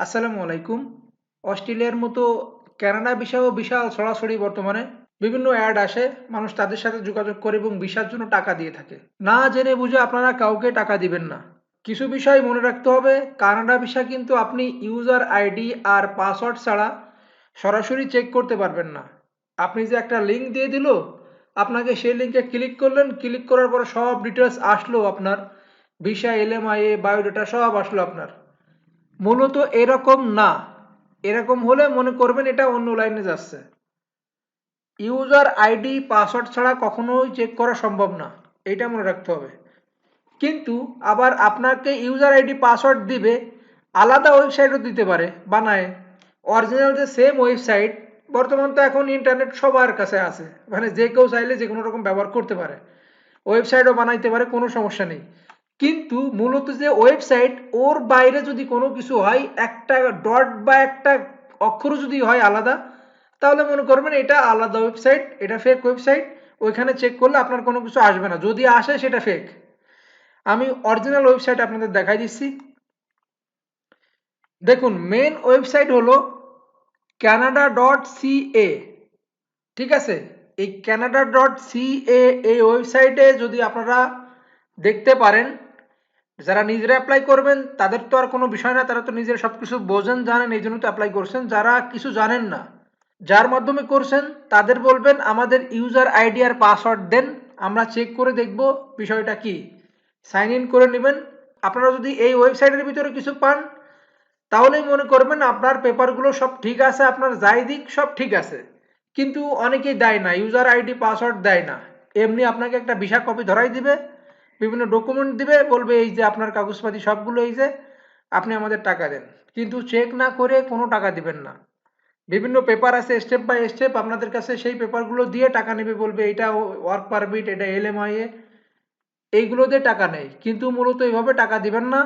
আসসালামু আলাইকুম। অস্ট্রেলিয়ার মতো কানাডা ভিসাও বিশাল ছড়াছড়ি বর্তমানে। বিভিন্ন অ্যাড আসে, মানুষ তাদের সাথে যোগাযোগ করে এবং ভিসার জন্য টাকা দিয়ে থাকে। না জেনে বুঝে আপনারা কাউকে টাকা দিবেন না। কিছু বিষয় মনে রাখতে হবে, কানাডা ভিসা কিন্তু আপনি ইউজার আইডি আর পাসওয়ার্ড ছাড়া সরাসরি চেক করতে পারবেন না। আপনি যে একটা লিঙ্ক দিয়ে দিল, আপনাকে সেই লিঙ্কে ক্লিক করলেন, ক্লিক করার পরে সব ডিটেলস আসলো আপনার, ভিসা, এলএমআইএ, বায়োডাটা সব আসলো আপনার। মূলত এরকম না। এরকম হলে মনে করবেন এটা অন্য লাইনে যাচ্ছে। ইউজার আইডি পাসওয়ার্ড ছাড়া কখনোই চেক করা সম্ভব না, এটা মনে রাখতে হবে। কিন্তু আবার আপনাকে ইউজার আইডি পাসওয়ার্ড দিবে, আলাদা ওয়েবসাইটও দিতে পারে বানায়। অরিজিনাল যে সেম ওয়েবসাইট, বর্তমান তো এখন ইন্টারনেট সবার কাছে আছে, মানে যে কেউ চাইলে যে কোনো রকম ব্যবহার করতে পারে, ওয়েবসাইটও বানাইতে পারে, কোনো সমস্যা নেই। কিন্তু মূলত যে ওয়েবসাইট, ওর বাইরে যদি কোনো কিছু হয়, একটা ডট বা একটা অক্ষরও যদি হয় আলাদা, তাহলে মনে করবেন এটা আলাদা ওয়েবসাইট, এটা ফেক ওয়েবসাইট। ওইখানে চেক করলে আপনার কোনো কিছু আসবে না, যদি আসে সেটা ফেক। আমি অরিজিনাল ওয়েবসাইট আপনাদের দেখাই দিচ্ছি। দেখুন, মেন ওয়েবসাইট হলো canada.ca। ঠিক আছে, এই canada.ca এই ওয়েবসাইটে যদি আপনারা দেখতে পারেন, যারা নিজেরা অ্যাপ্লাই করবেন তাদের তো আর কোনো বিষয় না, তারা তো নিজের সবকিছু বোঝেন, জানেন, এই জন্য তো অ্যাপ্লাই করছেন। যারা কিছু জানেন না, যার মাধ্যমে করছেন, তাদের বলবেন আমাদের ইউজার আইডি আর পাসওয়ার্ড দেন, আমরা চেক করে দেখব বিষয়টা কি। সাইন ইন করে নেবেন। আপনারা যদি এই ওয়েবসাইটের ভিতরে কিছু পান, তাহলেই মনে করবেন আপনার পেপারগুলো সব ঠিক আছে, আপনার যাই দিক সব ঠিক আছে। কিন্তু অনেকেই দেয় না, ইউজার আইডি পাসওয়ার্ড দেয় না, এমনি আপনাকে একটা ভিসা কপি ধরাই দিবে, বিভিন্ন ডকুমেন্ট দিবে, বলবে এই যে আপনার কাগজপাতি সবগুলো, এই যে আপনি আমাদের টাকা দেন। কিন্তু চেক না করে কোনো টাকা দিবেন না। বিভিন্ন পেপার আছে, স্টেপ বাই স্টেপ আপনাদের কাছে সেই পেপারগুলো দিয়ে টাকা নেবে, বলবে এটা ওয়ার্ক পারমিট, এটা এলএমআইএ, এইগুলো দিয়ে টাকা নেয়। কিন্তু মূলত এইভাবে টাকা দিবেন না।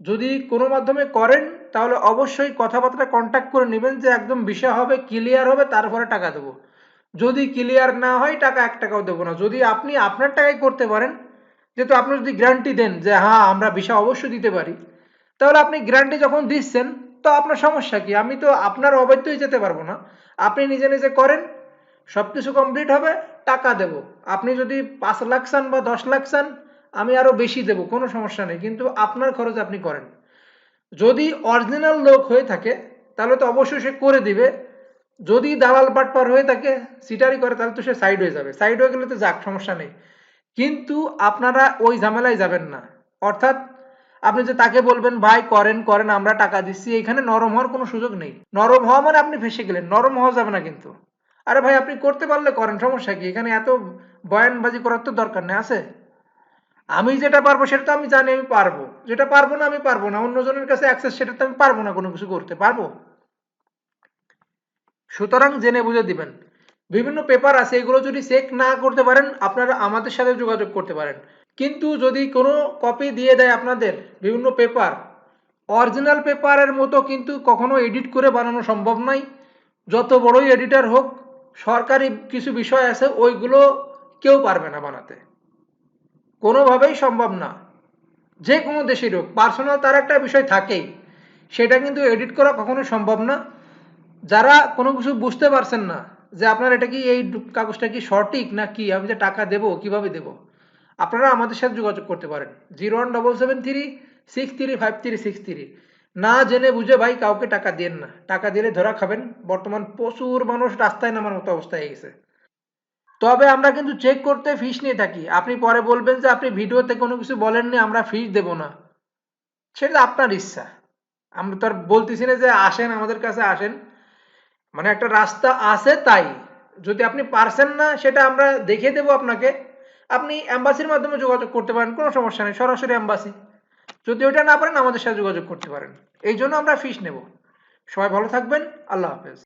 যদি কোনো মাধ্যমে করেন, তাহলে অবশ্যই কথাবার্তা কন্ট্যাক্ট করে নেবেন যে একদম বিষয় হবে, ক্লিয়ার হবে, তারপরে টাকা দেবো। যদি ক্লিয়ার না হয়, টাকা 1 টাকাও দেবো না। যদি আপনি আপনার টাকায় করতে পারেন, যেহেতু আপনি যদি গ্যারান্টি দেন যে হ্যাঁ আমরা বিষয় অবশ্যই দিতে পারি, তাহলে আপনি গ্যারান্টি যখন দিচ্ছেন, তো আপনার সমস্যা কি? আমি তো আপনার অবৈধই যেতে পারবো না। আপনি নিজে নিজে করেন, সব কিছু কমপ্লিট হবে, টাকা দেব। আপনি যদি 5 লাখ চান বা 10 লাখ চান, আমি আরো বেশি দেব, কোনো সমস্যা নেই, কিন্তু আপনার খরচ আপনি করেন। যদি অরিজিনাল লোক হয়ে থাকে, তাহলে তো অবশ্যই সে করে দিবে। যদি দালাল বাটপার হয়ে থাকে, সিটারি করে, তাহলে তো সে সাইড হয়ে যাবে। সাইড হয়ে গেলে তো যাক, সমস্যা নেই। কিন্তু আপনারা ওই ঝামেলায় যাবেন না। অর্থাৎ আপনি যে তাকে বলবেন ভাই করেন করেন আমরা টাকা দিচ্ছি, এখানে নরম হওয়ার কোনো সুযোগ নেই। নরম হওয়া মানে আপনি ফেসে গেলেন, নরম হওয়া যাবে না কিন্তু। আরে ভাই আপনি করতে পারলে করেন, সমস্যা কি? এখানে এত বয়ানবাজি করার তো দরকার নেই, আছে। আমি যেটা পারবো সেটা তো আমি জানি আমি পারবো, যেটা পারবো না আমি পারবো না, অন্যজনের কাছে অ্যাক্সেস, সেটা তো আমি পারবো না কোনো কিছু করতে পারবো। সুতরাং জেনে বুঝে দিবেন। বিভিন্ন পেপার আছে, এগুলো যদি চেক না করতে পারেন, আপনারা আমাদের সাথে যোগাযোগ করতে পারেন। কিন্তু যদি কোনো কপি দিয়ে দেয় আপনাদের বিভিন্ন পেপার, অরিজিনাল পেপারের মতো কিন্তু কখনো এডিট করে বানানো সম্ভব নয়। যত বড়ই এডিটর হোক, সরকারি কিছু বিষয় আছে ওইগুলো কেউ পারবে না বানাতে, কোনোভাবেই সম্ভব না। যে কোনো দেশের হোক, পার্সোনাল তার একটা বিষয় থাকেই, সেটা কিন্তু এডিট করা কখনো সম্ভব না। যারা কোনো কিছু বুঝতে পারছেন না যে আপনার এটা কি, এই কাগজটা কি সঠিক না কি, আমি যে টাকা দেবো কিভাবে দেব, আপনারা আমাদের সাথে যোগাযোগ করতে পারেন 0177363536। না জেনে বুঝে ভাই কাউকে টাকা দিয়েন না, টাকা দিলে ধরা খাবেন। বর্তমান প্রচুর মানুষ রাস্তায় নামার মতো অবস্থা হয়ে গেছে। তবে আমরা কিন্তু চেক করতে ফিস নিয়ে থাকি। আপনি পরে বলবেন যে আপনি ভিডিওতে কোনো কিছু বলেননি, আমরা ফিস দেব না, সেটা আপনার ইচ্ছা। আমরা তো আর বলতেছি না যে আসেন আমাদের কাছে আসেন, মানে একটা রাস্তা আছে তাই। যদি আপনি পারছেন না, সেটা আমরা দেখিয়ে দেবো আপনাকে। আপনি এম্বাসির মাধ্যমে যোগাযোগ করতে পারেন, কোনো সমস্যা নেই, সরাসরি এম্বাসি। যদি ওটা না পারেন, আমাদের সাথে যোগাযোগ করতে পারেন। এই জন্য আমরা ফিস নেব। সবাই ভালো থাকবেন। আল্লাহ হাফেজ।